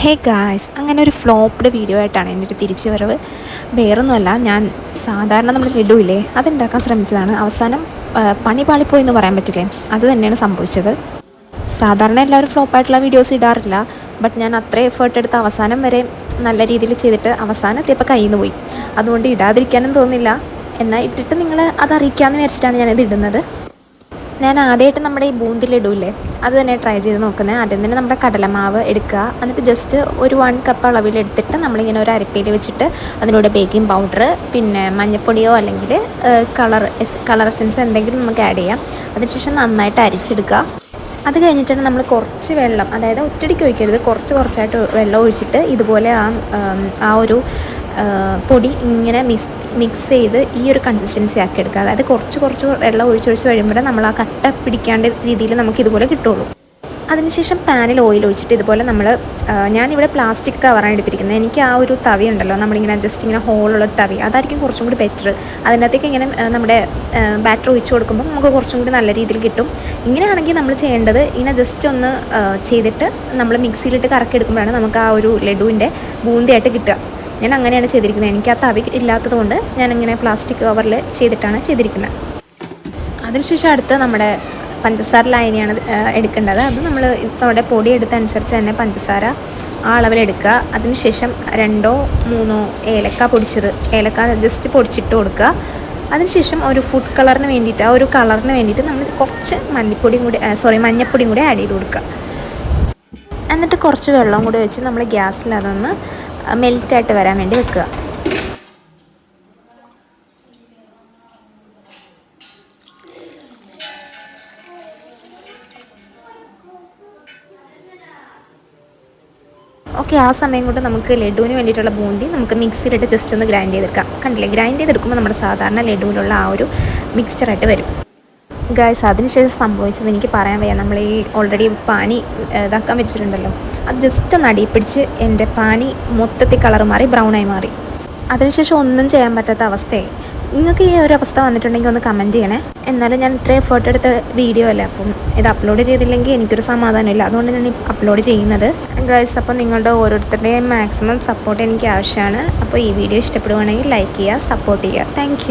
Hey guys, അങ്ങനെ ഒരു ഫ്ലോപ്പ്ഡ് video ആയിട്ടാണ് എൻ്റെ ഒരു തിരിച്ചു വരവ്. വേറൊന്നുമല്ല, ഞാൻ സാധാരണ നമ്മൾ ലഡു ഇല്ലേ അതുണ്ടാക്കാൻ ശ്രമിച്ചതാണ്. അവസാനം പണി പാളിപ്പോയി എന്ന് പറയാൻ പറ്റില്ലേ, അത് തന്നെയാണ് സംഭവിച്ചത്. സാധാരണ എല്ലാവരും ഫ്ലോപ്പായിട്ടുള്ള വീഡിയോസ് ഇടാറില്ല, ബട്ട് ഞാൻ അത്ര എഫേർട്ട് എടുത്ത് അവസാനം വരെ നല്ല രീതിയിൽ ചെയ്തിട്ട് അവസാനം എത്തിയപ്പോൾ കയ്യിൽ നിന്ന് പോയി. അതുകൊണ്ട് ഇടാതിരിക്കാനും തോന്നില്ല, എന്നാൽ ഇട്ടിട്ട് നിങ്ങൾ അതറിയിക്കാമെന്ന് വിചാരിച്ചിട്ടാണ് ഞാനിത് ഇടുന്നത്. ഞാൻ ആദ്യമായിട്ട് നമ്മുടെ ഈ ബൂന്തി ലഡു ഇല്ലേ അത് തന്നെ ട്രൈ ചെയ്ത് നോക്കുന്നത്. ആദ്യം തന്നെ നമ്മുടെ കടലമാവ് എടുക്കുക, എന്നിട്ട് ജസ്റ്റ് ഒരു 1 കപ്പ് അളവിലെടുത്തിട്ട് നമ്മളിങ്ങനെ ഒരു അരപ്പയിൽ വെച്ചിട്ട് അതിലൂടെ ബേക്കിംഗ് പൗഡർ, പിന്നെ മഞ്ഞൾപ്പൊടിയോ അല്ലെങ്കിൽ കളർ എസൻസ് എന്തെങ്കിലും നമുക്ക് ആഡ് ചെയ്യാം. അതിനുശേഷം നന്നായിട്ട് അരിച്ചെടുക്കുക. അത് കഴിഞ്ഞിട്ടാണ് നമ്മൾ കുറച്ച് വെള്ളം, അതായത് ഒറ്റടിക്ക് ഒഴിക്കരുത്, കുറച്ചായിട്ട് വെള്ളം ഒഴിച്ചിട്ട് ഇതുപോലെ ആ ഒരു പൊടി ഇങ്ങനെ മിക്സ് ചെയ്ത് ഈ ഒരു കൺസിസ്റ്റൻസി ആക്കി എടുക്കുക. അതായത് കുറച്ച് വെള്ളം ഒഴിച്ച് കഴിയുമ്പോൾ നമ്മൾ ആ കട്ട പിടിക്കാണ്ട രീതിയിൽ നമുക്ക് ഇതുപോലെ കിട്ടുള്ളൂ. അതിനുശേഷം പാനിൽ ഓയിൽ ഒഴിച്ചിട്ട് ഇതുപോലെ ഞാനിവിടെ പ്ലാസ്റ്റിക് കവറാണ് എടുത്തിരിക്കുന്നത്. എനിക്ക് ആ ഒരു തവി ഉണ്ടല്ലോ, നമ്മളിങ്ങനെ ജസ്റ്റ് ഇങ്ങനെ ഹോളുള്ള തവി, അതായിരിക്കും കുറച്ചും കൂടി ബെറ്റർ. അതിനകത്തേക്ക് ഇങ്ങനെ നമ്മുടെ ബാറ്റർ ഒഴിച്ച് കൊടുക്കുമ്പോൾ നമുക്ക് കുറച്ചും കൂടി നല്ല രീതിയിൽ കിട്ടും. ഇങ്ങനെയാണെങ്കിൽ നമ്മൾ ചെയ്യേണ്ടത് ഇങ്ങനെ ജസ്റ്റ് ഒന്ന് ചെയ്തിട്ട് നമ്മൾ മിക്സിയിലിട്ട് കറക്കി എടുക്കുമ്പോഴാണ് നമുക്ക് ആ ഒരു ലഡുവിൻ്റെ ബൂന്തിയായിട്ട് കിട്ടുക. ഞാൻ അങ്ങനെയാണ് ചെയ്തിരിക്കുന്നത്. എനിക്ക് ആ തവി ഇല്ലാത്തതുകൊണ്ട് ഞാനിങ്ങനെ പ്ലാസ്റ്റിക് കവറിൽ ചെയ്തിരിക്കുന്നത്. അതിനുശേഷം അടുത്ത് നമ്മുടെ പഞ്ചസാര ലായനിയാണ് എടുക്കേണ്ടത്. അത് നമ്മൾ നമ്മുടെ പൊടി എടുത്തനുസരിച്ച് തന്നെ പഞ്ചസാര ആ അളവിലെടുക്കുക. അതിനുശേഷം 2 or 3 ഏലക്ക ജസ്റ്റ് പൊടിച്ചിട്ട് കൊടുക്കുക. അതിനുശേഷം ഒരു ഫുഡ് കളറിന് വേണ്ടിയിട്ട്, ആ ഒരു കളറിന് വേണ്ടിയിട്ട് നമ്മൾ കുറച്ച് മഞ്ഞൾപ്പൊടിയും കൂടി ആഡ് ചെയ്ത് കൊടുക്കുക. എന്നിട്ട് കുറച്ച് വെള്ളം കൂടി വെച്ച് നമ്മൾ ഗ്യാസിൽ അതൊന്ന് മെൽറ്റായിട്ട് വരാൻ വേണ്ടി വെക്കുക. ഓക്കെ, ആ സമയം കൊണ്ട് നമുക്ക് ലഡുവിന് വേണ്ടിയിട്ടുള്ള ബൂന്തി നമുക്ക് മിക്സിയിലിട്ട് ജസ്റ്റ് ഒന്ന് ഗ്രൈൻഡ് ചെയ്തെടുക്കാം. കണ്ടില്ലേ, ഗ്രൈൻഡ് ചെയ്തെടുക്കുമ്പോൾ നമ്മുടെ സാധാരണ ലഡുവിലുള്ള ആ ഒരു മിക്സ്ചറായിട്ട് വരും. ഗായ്സ്, അതിനുശേഷം സംഭവിച്ചത് എനിക്ക് പറയാൻ വയ്യ. നമ്മൾ ഈ ഓൾറെഡി പാനി ഇതാക്കാൻ വെച്ചിട്ടുണ്ടല്ലോ, അത് ജസ്റ്റ് ഒന്ന് അടിയിൽ പിടിച്ച് എൻ്റെ പാനി മൊത്തത്തിൽ കളർ മാറി, ബ്രൗണായി മാറി. അതിനുശേഷം ഒന്നും ചെയ്യാൻ പറ്റാത്ത അവസ്ഥയായി. നിങ്ങൾക്ക് ഈ ഒരു അവസ്ഥ വന്നിട്ടുണ്ടെങ്കിൽ ഒന്ന് കമൻറ്റ് ചെയ്യണേ. എന്നാലും ഞാൻ ഇത്രയും എഫേർട്ട് എടുത്ത വീഡിയോ അല്ലേ, അപ്പം ഇത് അപ്ലോഡ് ചെയ്തില്ലെങ്കിൽ എനിക്കൊരു സമാധാനമില്ല. അതുകൊണ്ട് ഞാൻ അപ്ലോഡ് ചെയ്യുന്നത്. ഗൈസ്, അപ്പോൾ നിങ്ങളുടെ ഓരോരുത്തരുടെയും മാക്സിമം സപ്പോർട്ട് എനിക്ക് ആവശ്യമാണ്. അപ്പോൾ ഈ വീഡിയോ ഇഷ്ടപ്പെടുവാണെങ്കിൽ ലൈക്ക് ചെയ്യുക, സപ്പോർട്ട് ചെയ്യുക. താങ്ക്